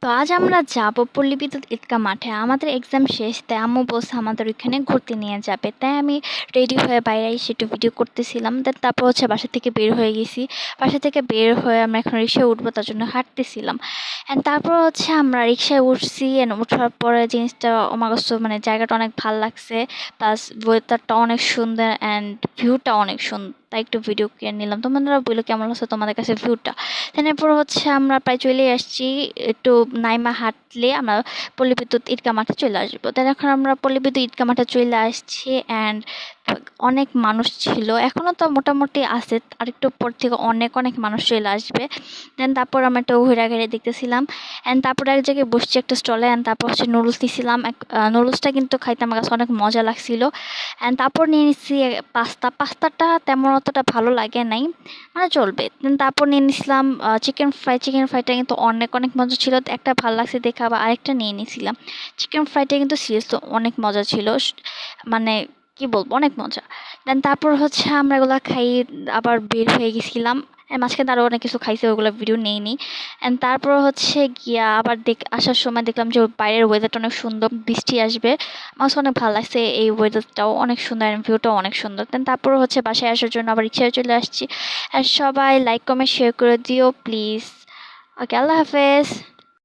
তো আজ আমরা যাব পল্লী বিদ্যুৎ ঈদগাহ মাঠে। আমাদের এক্সাম শেষ, তাই আম্মু বলছে আমাদের ওইখানে ঘুরতে নিয়ে যাবে। তাই আমি রেডি হয়ে বাইরে এসে একটু ভিডিও করতেছিলাম। তারপর হচ্ছে বাসা থেকে বের হয়ে গেছি। বাসা থেকে বের হয়ে আমরা এখন রিক্সায় উঠবো, তার জন্য হাঁটতেছিলাম। অ্যান্ড তারপর হচ্ছে আমরা রিক্সায় উঠছি। অ্যান্ড ওঠার পরে জিনিসটা আমার কাছে মানে জায়গাটা অনেক ভালো লাগছে, প্লাস ওয়েদারটা অনেক সুন্দর অ্যান্ড ভিউটা অনেক সুন্দর। তাই একটু ভিডিও করে নিলাম। তোমরা বললো কেমন লাগছে তোমাদের কাছে ভিউটা। এরপর হচ্ছে আমরা প্রায় চলে আসছি। একটু নাইমা হাঁটলে আমরা পল্লী বিদ্যুৎ ঈদগাহ মাঠে চলে আসবো। তাই এখন আমরা পল্লী বিদ্যুৎ ঈদগাহ মাঠে চলে আসছি। অ্যান্ড অনেক মানুষ ছিল, এখনও তো মোটামুটি আছে, আরেকটু পর থেকে অনেক অনেক মানুষ চলে আসবে। দেন তারপর আমরা একটু ঘোরাঘুরি দেখতেছিলাম। অ্যান্ড তারপর এক জায়গায় বসছি একটা স্টলে। অ্যান্ড তারপর হচ্ছে নুডলস দিয়েছিলাম। নুডলসটা কিন্তু খাইতে আমার কাছে অনেক মজা লাগছিল। অ্যান্ড তারপর নিয়ে নিচ্ছি পাস্তাটা তেমন অতটা ভালো লাগে নাই, মানে চলবে। দেন তারপর নিয়ে নিছিলাম চিকেন ফ্রাইটা কিন্তু অনেক অনেক মজা ছিল। তো একটা ভালো লাগছে দেখে আবার আরেকটা নিয়ে নিয়েছিলাম। চিকেন ফ্রাইটা কিন্তু সিরিয়াস তো অনেক মজা ছিল, মানে কি বলবো, অনেক মজা। দেন তারপর হচ্ছে আমরা এগুলো খাই আবার বের হয়ে গেছিলাম। মাঝখানে আরও অনেক কিছু খাইছে, ওগুলো ভিডিও নেইনি। অ্যান্ড তারপর হচ্ছে গিয়া আবার আসার সময় দেখলাম যে বাইরের ওয়েদারটা অনেক সুন্দর, বৃষ্টি আসবে। আমার কাছে অনেক ভালো লাগছে, এই ওয়েদারটাও অনেক সুন্দর, ভিউটাও অনেক সুন্দর। দেন তারপর হচ্ছে বাসায় আসার জন্য আবার রিক্সায় চলে আসছি। আর সবাই লাইক কমেন্ট শেয়ার করে দিও প্লিজ। ওকে, আল্লাহ হাফেজ।